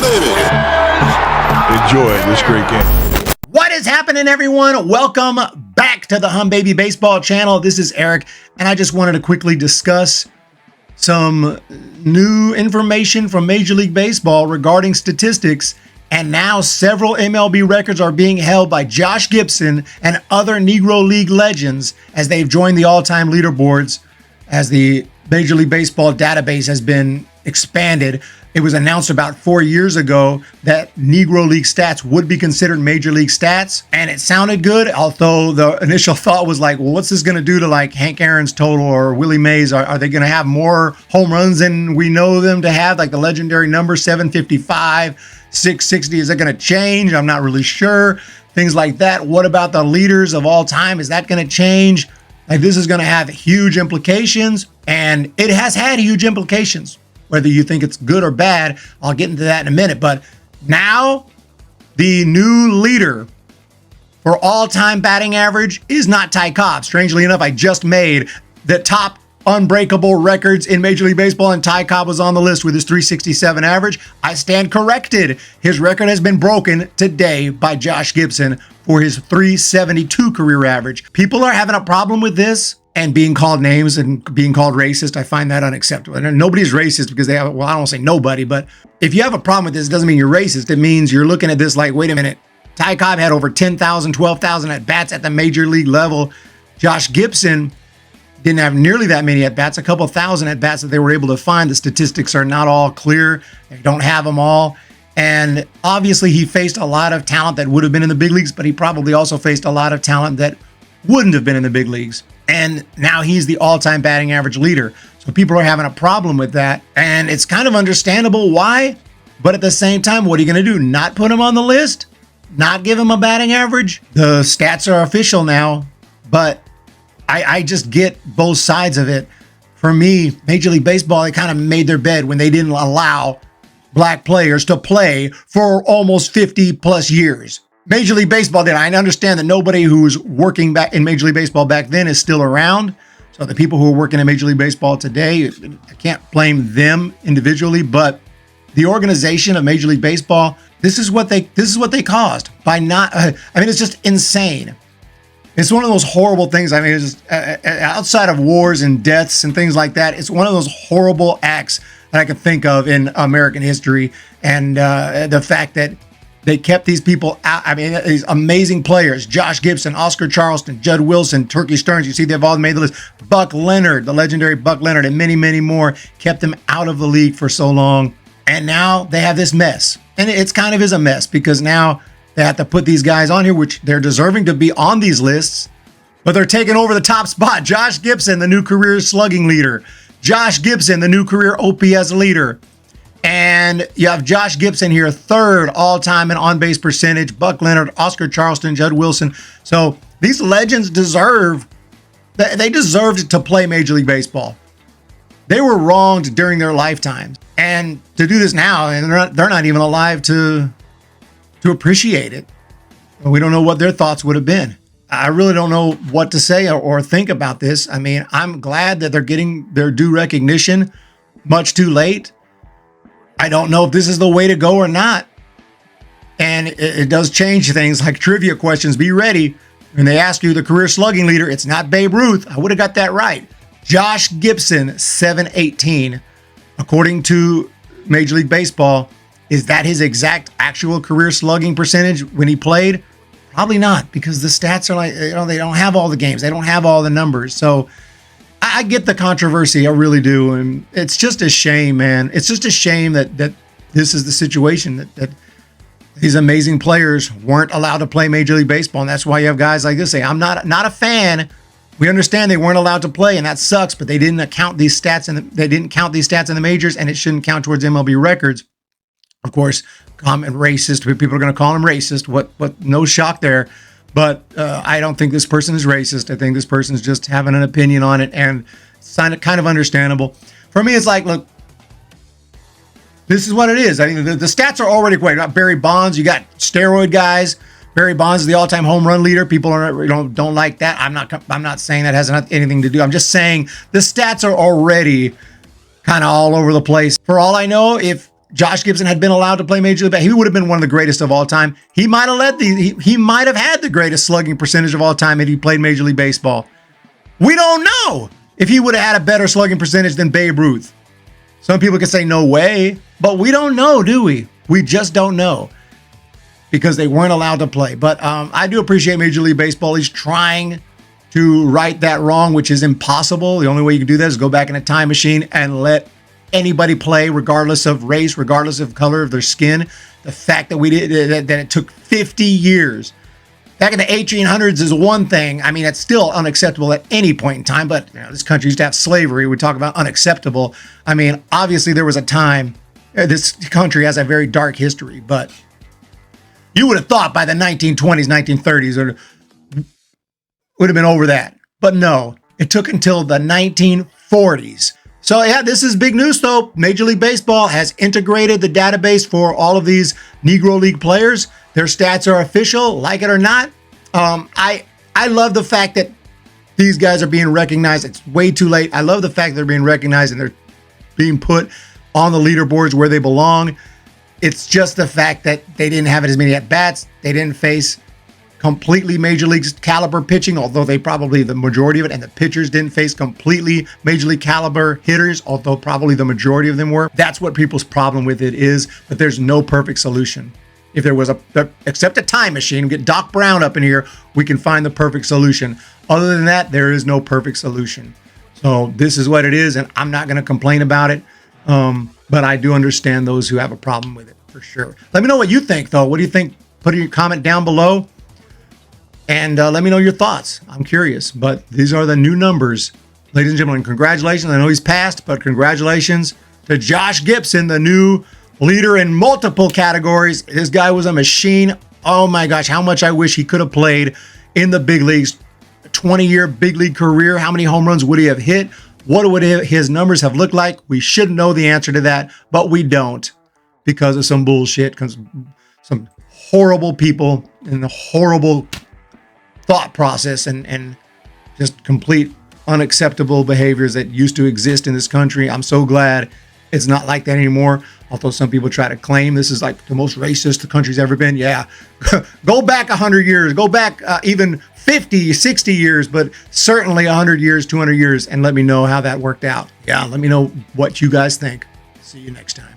baby. Enjoy this great game. What is happening, everyone? Welcome back to the Humm Baby Baseball channel. This is Eric, and I just wanted to quickly discuss some new information from Major League Baseball regarding statistics. And now several MLB records are being held by Josh Gibson and other Negro League legends as they've joined the all-time leaderboards as the Major League Baseball database has been expanded. It was announced about 4 years ago that Negro League stats would be considered Major League stats, and it sounded good, although the initial thought was like, well, what's this going to do to like Hank Aaron's total or Willie Mays? Are they going to have more home runs than we know them to have, like the legendary number 755? 660, is it going to change? I'm not really sure. Things like that. What about the leaders of all time? Is that going to change? Like, this is going to have huge implications, and it has had huge implications. Whether you think it's good or bad, I'll get into that in a minute. But now the new leader for all-time batting average is not Ty Cobb. Strangely enough, I just made the top unbreakable records in Major League Baseball, and Ty Cobb was on the list with his 367 average. I stand corrected. His record has been broken today by Josh Gibson for his 372 career average. People are having a problem with this and being called names and being called racist. I find that unacceptable. And nobody's racist because they have, well, I don't want to say nobody, but if you have a problem with this, it doesn't mean you're racist. It means you're looking at this like, wait a minute, Ty Cobb had over 10,000, 12,000 at bats at the major league level. Josh Gibson didn't have nearly that many at bats, a couple thousand at bats that they were able to find. The statistics are not all clear. They don't have them all. And obviously he faced a lot of talent that would have been in the big leagues, but he probably also faced a lot of talent that wouldn't have been in the big leagues. And now he's the all-time batting average leader. So people are having a problem with that. And it's kind of understandable why. But at the same time, what are you going to do? Not put him on the list? Not give him a batting average? The stats are official now, but I just get both sides of it. For me, Major League Baseball, they kind of made their bed when they didn't allow black players to play for almost 50 plus years. Major League Baseball did. I understand that nobody who's working back in Major League Baseball back then is still around. So the people who are working in Major League Baseball today, I can't blame them individually, but the organization of Major League Baseball, this is what they caused by not, it's just insane. It's one of those horrible things. I mean, it's just outside of wars and deaths and things like that, it's one of those horrible acts that I can think of in American history. And the fact that they kept these people out. I mean, these amazing players, Josh Gibson, Oscar Charleston, Judd Wilson, Turkey Stearns. You see, they've all made the list. Buck Leonard, the legendary Buck Leonard, and many, many more kept them out of the league for so long. And now they have this mess. And it's kind of is a mess because now they have to put these guys on here, which they're deserving to be on these lists, but they're taking over the top spot. Josh Gibson, the new career slugging leader. Josh Gibson, the new career OPS leader. And you have Josh Gibson here, third all-time in on-base percentage. Buck Leonard, Oscar Charleston, Judd Wilson. So these legends deserved to play Major League Baseball. They were wronged during their lifetimes. And to do this now, and they're not even alive to appreciate it. We don't know what their thoughts would have been. I really don't know what to say or think about this. I mean, I'm glad that they're getting their due recognition much too late. I don't know if this is the way to go or not. And it does change things like trivia questions. Be ready. When they ask you the career slugging leader, it's not Babe Ruth. I would have got that right. Josh Gibson, 718. According to Major League Baseball, is that his exact actual career slugging percentage when he played? Probably not, because the stats are like, they don't have all the games. They don't have all the numbers. So I get the controversy. I really do. And it's just a shame, man. It's just a shame that this is the situation, that these amazing players weren't allowed to play Major League Baseball. And that's why you have guys like this say, I'm not a fan. We understand they weren't allowed to play, and that sucks, but they didn't count these stats in the majors, and it shouldn't count towards MLB records. Of course, comment racist. People are going to call him racist. What? No shock there. But I don't think this person is racist. I think this person is just having an opinion on it, and it's kind of understandable. For me, it's like, look, this is what it is. I mean, the stats are already great. You got Barry Bonds. You got steroid guys. Barry Bonds is the all-time home run leader. People don't like that. I'm not saying that has anything to do. I'm just saying the stats are already kind of all over the place. For all I know, if Josh Gibson had been allowed to play Major League Baseball, he would have been one of the greatest of all time. He might have he might have had the greatest slugging percentage of all time if he played Major League Baseball. We don't know if he would have had a better slugging percentage than Babe Ruth. Some people can say no way, but we don't know, do we? We just don't know because they weren't allowed to play. But I do appreciate Major League Baseball. He's trying to right that wrong, which is impossible. The only way you can do that is go back in a time machine and let anybody play, regardless of race, regardless of color of their skin. The fact that we did that it took 50 years. Back in the 1800s is one thing. I mean, it's still unacceptable at any point in time, but this country used to have slavery. We talk about unacceptable. I mean, obviously there was a time, this country has a very dark history, but you would have thought by the 1920s, 1930s, it would have been over that. But no, it took until the 1940s. So yeah, this is big news though. Major League Baseball has integrated the database for all of these Negro League players. Their stats are official, like it or not. I love the fact that these guys are being recognized. It's way too late. I love the fact they're being recognized and they're being put on the leaderboards where they belong. It's just the fact that they didn't have as many at-bats. They didn't face completely Major League caliber pitching, although they probably the majority of it, and the pitchers didn't face completely Major League caliber hitters, although probably the majority of them were. That's what people's problem with it is, but there's no perfect solution. If there was except a time machine, get Doc Brown up in here, we can find the perfect solution. Other than that, there is no perfect solution. So this is what it is, and I'm not going to complain about it. But I do understand those who have a problem with it for sure. Let me know what you think, though. What do you think? Put your comment down below. And let me know your thoughts. I'm curious, but these are the new numbers. Ladies and gentlemen, congratulations. I know he's passed, but congratulations to Josh Gibson, the new leader in multiple categories. This guy was a machine. Oh my gosh, how much I wish he could have played in the big leagues. A 20-year big league career. How many home runs would he have hit? What would his numbers have looked like? We should know the answer to that, but we don't because of some bullshit, because some horrible people and the horrible thought process and just complete unacceptable behaviors that used to exist in this country. I'm so glad it's not like that anymore. Although some people try to claim this is like the most racist the country's ever been. Yeah, go back 100 years, go back even 50, 60 years, but certainly 100 years, 200 years, and let me know how that worked out. Yeah, let me know what you guys think. See you next time.